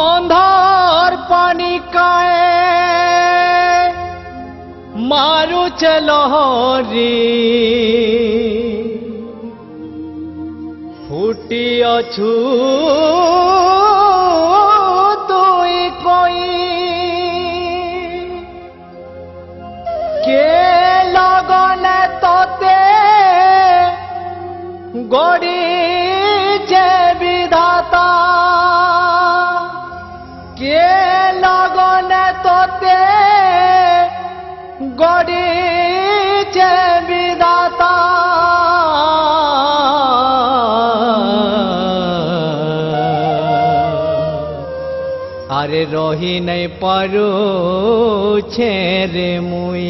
बंधार पानी काए मारू चलहरी फुटी अछु तुई कोई के लगन तोते गड़ी जे विधाता के लगन तोते गड़ी जे विधाता अरे रही नहीं पारू छेरे मुई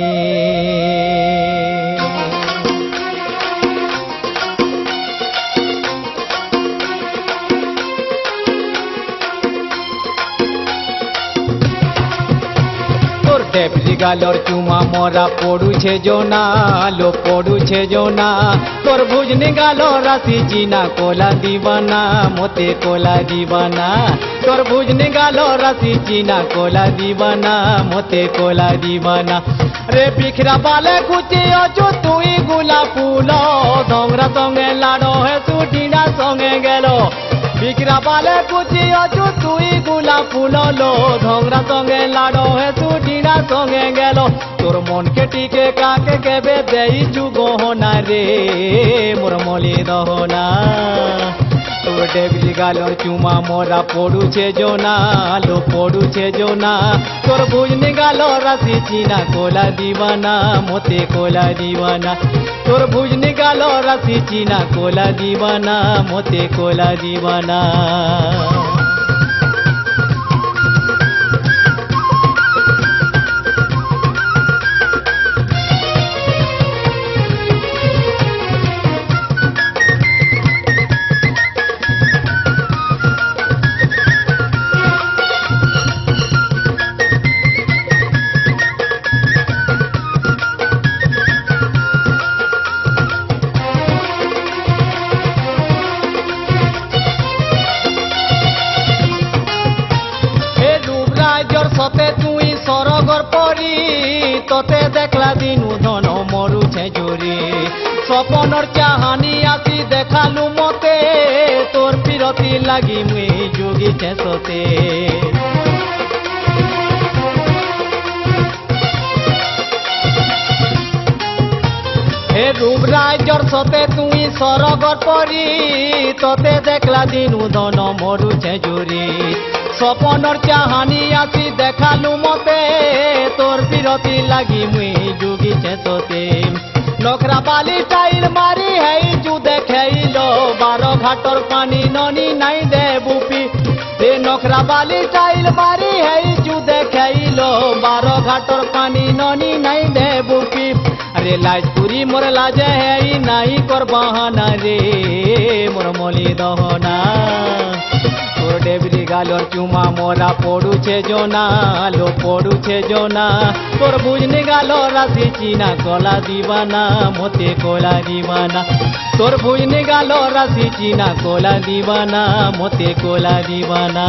डेबली गालोर चुमा मोरा पड़ू छे जोना लो पड़ू छे जोना तोर भुजने गालो राशि जीना कोला दीवाना मोते कोला दीवाना तोर भुजने गालो राशि जीना कोला दीवाना मोते कोला दीवाना रे बिखरा बाले कुचे अचो तुई गुला फूलो धोंगरा संगे लाडो है सुटीना संगे गेलो बिखरा बाले कुची अचु तुई गुला फूलो लो धोंगरा संगे लाडो है सुटीना संगे गेलो तोर मन के टीके काके केबे देई जुगो होना रे मोर मली दहना तोर डेबली गालोर चुमा मोरा पड़ू छे जोना लो पड़ू छे जोना तोर भुजने गालो राशि चीना कोला दीवाना मोते कोला दीवाना तोर भुजने गालो राशि चीना कोला दीवाना मोते कोला दीवाना सते तुई सरगर परी तोते देखला दिनु धन मरु छे जोरी सपनर चाहानी आसी देखालु मते तोर पिरती लागी मुई जोगी छे सते हे रूपराजर सते तुई सरगर परी तोते देखला दिनु धन मरु छे जोरी सपनर चाहानी आसी देखालु मते तोर पिरती लागी मुई जोगी छे तोते नखरा बाली टाइल मारी है जू देखेलो 12 घाटर पानी ननी नहीं दे बुपी रे नखरा बाली टाइल मारी है जू देखेलो 12 घाटर पानी ननी नहीं दे बुपी अरे लाजपुरी मोर लाजे है नहीं कर बहाना रे मोर मली दहना डेबली गालोर चुमा मोरा पड़ू छे जोना लो पड़ू छे जोना तोर भुजने गालो राशि चीना कोला दीवाना मोते कोला दीवाना तोर भुजने गालो राशि चीना कोला दीवाना मोते कोला दीवाना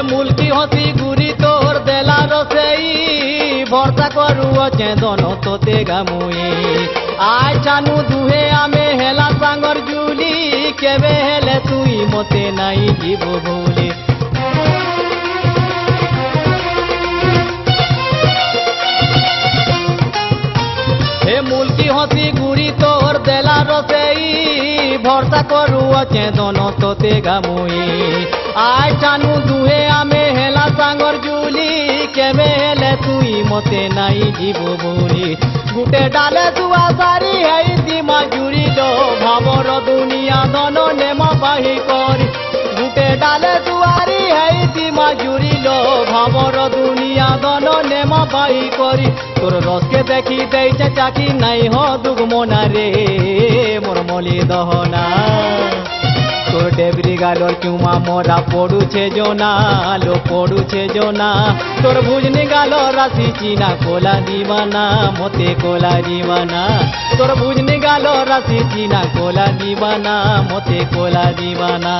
मुल्की हसी गुरी तोर देला रसेई भरसा करू अचे दोनो तोते गामुई आय चानु दुहे आमे हेला सांगर जुली केबे हेले तुई मते नाई जीव भूली हे मुल्की हसी गुरी तोर देला रसेई भरसा करू अचे दोनो तोते गामुई आय चानु दुहे आमे हेला सांगर जुली केबे हेले तुई मते नाई जीव भूली गुटे डाले दुआ सारी है माजुरी दो भावर दुनिया दोनो नेम बाही कर गुटे डाले ভাবর দুনিয়া দন নেমা বাই করি তোর রসকে দেখি দেইছে চাকি নাই হ দুগমনা রে মোর মলি দহনা তোর ডেবরি গালর চুমা মোরা পড়ুছে জোনা লো পড়ুছে জোনা তোর ভুজনি গাল রাশি চিনা কোলা দিবানা মতে কোলা দিবানা তোর ভুজনি গাল রাশি চিনা কোলা দিবানা মতে কোলা দিবানা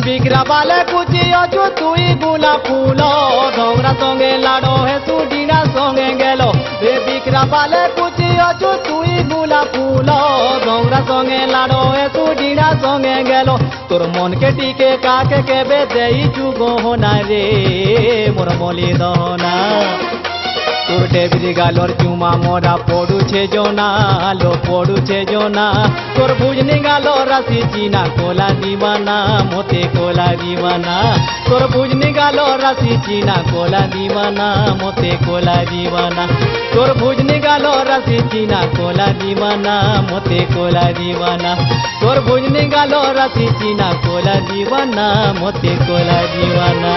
বিগ্রা বালে কুচি অছু তুই গুলা ফুল ধোংরা সঙ্গে লাড়ো হে সুডিনা সঙ্গে গেল রে বিগ্রা বালে কুচি অছু তুই গুলা ফুল ধোংরা সঙ্গে লাড়ো হে সুডিনা সঙ্গে গেল তোর মনকে টিকে কাকে কেবে দেই গহনা রে মোর মলি দহনা তোর ডেবরি গালর চুমা মোরা পড়ুছে জোনা লো পড়ুছে জোনা তোর ভুজনি গাল রাশি চিনা কোলা দিবানা মতে কোলা দিবানা তোর ভুজনি গাল রাশি চিনা কোলা দিবানা মতে কোলা দিবানা তোর ভুজনি গাল রাশি চিনা কোলা দিবানা মতে কোলা দিবানা তোর ভুজনি গাল রাশি চিনা কোলা দিবানা মতে কোলা দিবানা